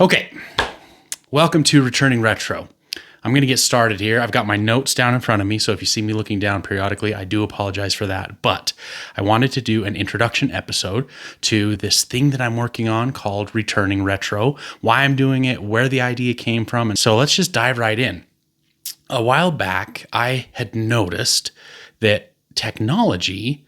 Okay, welcome to Returning Retro. I'm going to get started here. I've got my notes down in front of me, so if you see me looking down periodically, I do apologize for that. But I wanted to do an introduction episode to this thing that I'm working on called Returning Retro, why I'm doing it, where the idea came from. And so let's just dive right in. A while back, I had noticed that technology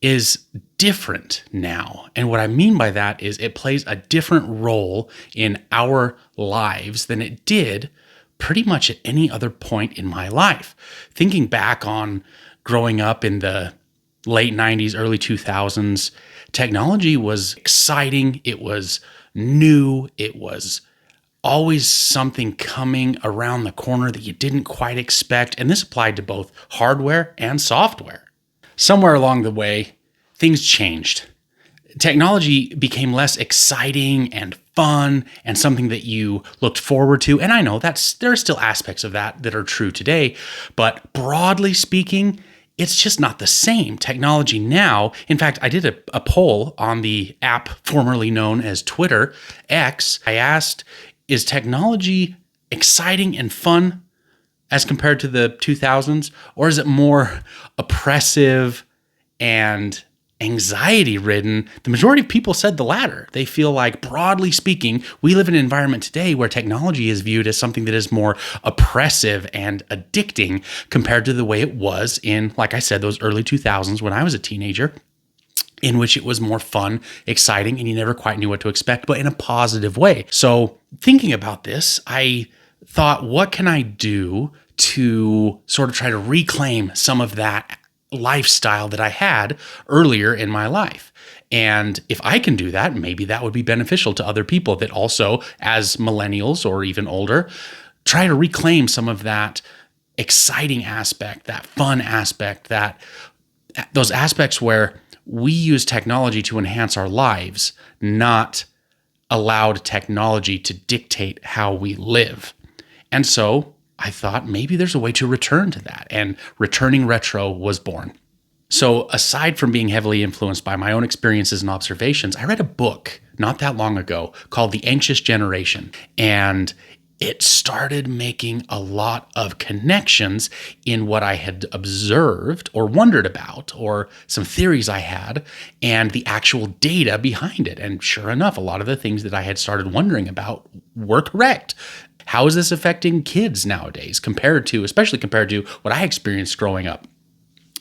is different now. And what I mean by that is it plays a different role in our lives than it did pretty much at any other point in my life. Thinking back on growing up in the late 90s, early 2000s, technology was exciting. It was new. It was always something coming around the corner that you didn't quite expect. And this applied to both hardware and software. Somewhere along the way, things changed. Technology became less exciting and fun and something that you looked forward to. And I know there are still aspects of that are true today, but broadly speaking, it's just not the same. Technology now, in fact, I did a poll on the app formerly known as Twitter, X. I asked, is technology exciting and fun as compared to the 2000s, or is it more oppressive and anxiety-ridden? The majority of people said the latter. They feel like, broadly speaking, we live in an environment today where technology is viewed as something that is more oppressive and addicting compared to the way it was in, like I said, those early 2000s when I was a teenager, in which it was more fun, exciting, and you never quite knew what to expect, but in a positive way. So thinking about this, I thought, what can I do to sort of try to reclaim some of that lifestyle that I had earlier in my life? And if I can do that, maybe that would be beneficial to other people that also, as millennials or even older, try to reclaim some of that exciting aspect, that fun aspect, those aspects where we use technology to enhance our lives, not allowed technology to dictate how we live. And so I thought maybe there's a way to return to that, and Returning Retro was born. So aside from being heavily influenced by my own experiences and observations, I read a book not that long ago called The Anxious Generation, and it started making a lot of connections in what I had observed or wondered about, or some theories I had, and the actual data behind it. And sure enough, a lot of the things that I had started wondering about were correct. How is this affecting kids nowadays especially compared to what I experienced growing up?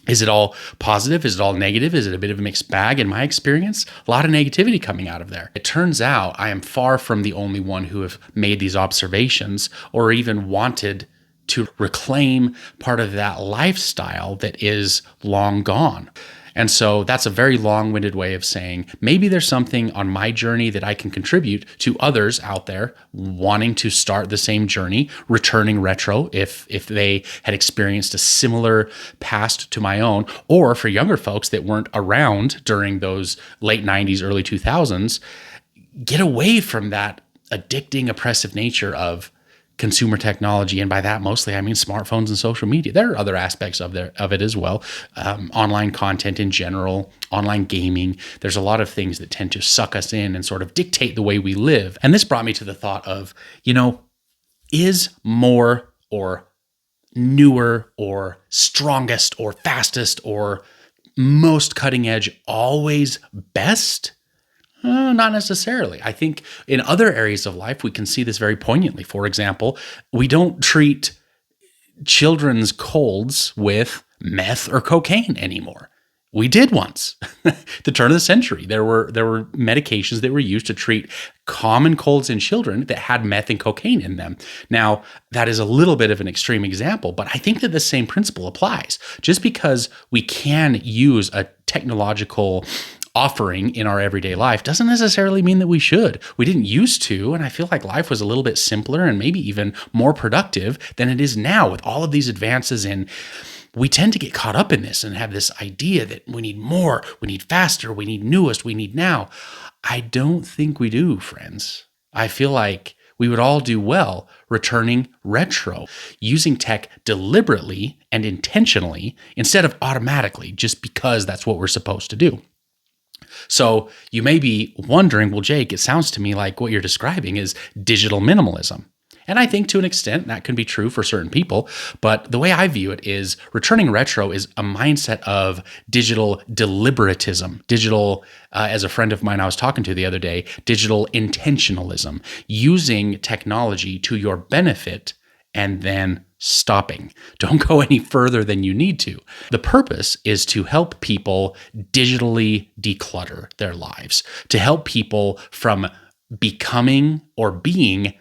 Is it all positive? Is it all negative? Is it a bit of a mixed bag? In my experience, a lot of negativity coming out of there. It turns out I am far from the only one who have made these observations or even wanted to reclaim part of that lifestyle that is long gone. And so that's a very long-winded way of saying maybe there's something on my journey that I can contribute to others out there wanting to start the same journey, returning retro if they had experienced a similar past to my own, or for younger folks that weren't around during those late 90s, early 2000s, get away from that addicting, oppressive nature of consumer technology. And by that, mostly, I mean smartphones and social media. There are other aspects of it as well. Online content in general, online gaming. There's a lot of things that tend to suck us in and sort of dictate the way we live. And this brought me to the thought of, is more or newer or strongest or fastest or most cutting edge always best? Not necessarily. I think in other areas of life, we can see this very poignantly. For example, we don't treat children's colds with meth or cocaine anymore. We did once. The turn of the century, there were medications that were used to treat common colds in children that had meth and cocaine in them. Now, that is a little bit of an extreme example, but I think that the same principle applies. Just because we can use a technological offering in our everyday life doesn't necessarily mean that we should. We didn't used to, and I feel like life was a little bit simpler and maybe even more productive than it is now with all of these advances in. We tend to get caught up in this and have this idea that we need more, we need faster, we need newest, we need now. I don't think we do, friends. I feel like we would all do well returning retro, using tech deliberately and intentionally instead of automatically, just because that's what we're supposed to do. So you may be wondering, well, Jake, it sounds to me like what you're describing is digital minimalism. And I think to an extent that can be true for certain people. But the way I view it is returning retro is a mindset of digital deliberatism, as a friend of mine I was talking to the other day, digital intentionalism, using technology to your benefit and then stopping. Don't go any further than you need to. The purpose is to help people digitally declutter their lives, to help people from becoming or being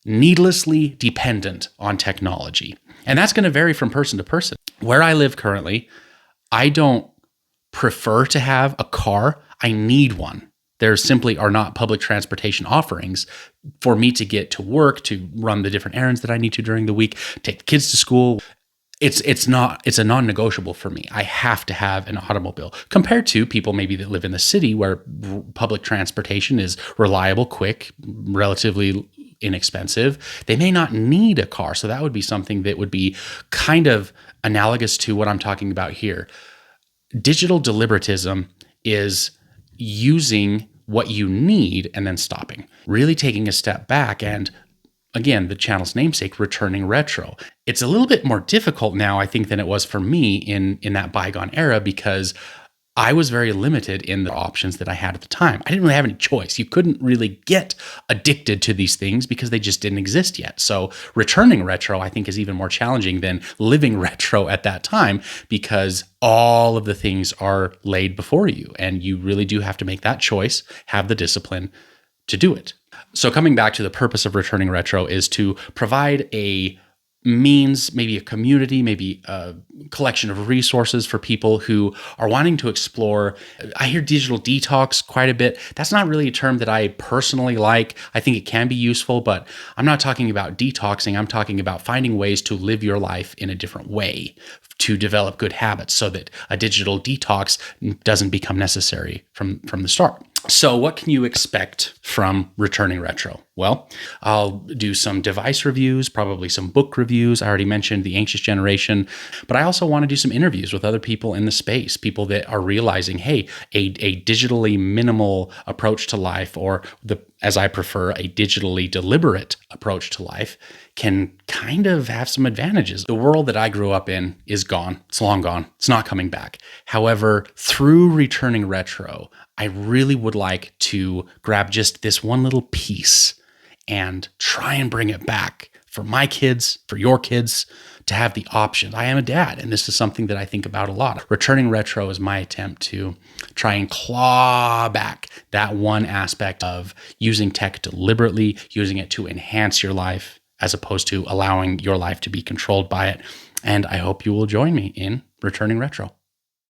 needlessly dependent on technology. And that's going to vary from person to person. Where I live currently, I don't prefer to have a car. I need one. There simply are not public transportation offerings for me to get to work, to run the different errands that I need to during the week, take the kids to school. It's a non-negotiable for me. I have to have an automobile compared to people maybe that live in the city where public transportation is reliable, quick, relatively inexpensive. They may not need a car. So that would be something that would be kind of analogous to what I'm talking about here. Digital deliberatism is using what you need and then stopping, really taking a step back and, again, the channel's namesake, returning retro. It's a little bit more difficult now, I think, than it was for me in that bygone era because I was very limited in the options that I had at the time. I didn't really have any choice. You couldn't really get addicted to these things because they just didn't exist yet. So returning retro, I think, is even more challenging than living retro at that time because all of the things are laid before you. And you really do have to make that choice, have the discipline to do it. So coming back to the purpose of returning retro is to provide a means, maybe a community, maybe a collection of resources for people who are wanting to explore. I hear digital detox quite a bit. That's not really a term that I personally like. I think it can be useful, but I'm not talking about detoxing. I'm talking about finding ways to live your life in a different way, to develop good habits so that a digital detox doesn't become necessary from the start. So what can you expect from returning retro? Well, I'll do some device reviews, probably some book reviews. I already mentioned The Anxious Generation, but I also want to do some interviews with other people in the space, people that are realizing, hey, a digitally minimal approach to life, or as I prefer, a digitally deliberate approach to life can kind of have some advantages. The world that I grew up in is gone. It's long gone. It's not coming back. However, through returning retro, I really would like to grab just this one little piece and try and bring it back for my kids, for your kids, to have the option. I am a dad, and this is something that I think about a lot. Returning retro is my attempt to try and claw back that one aspect of using tech deliberately, using it to enhance your life, as opposed to allowing your life to be controlled by it. And I hope you will join me in returning retro.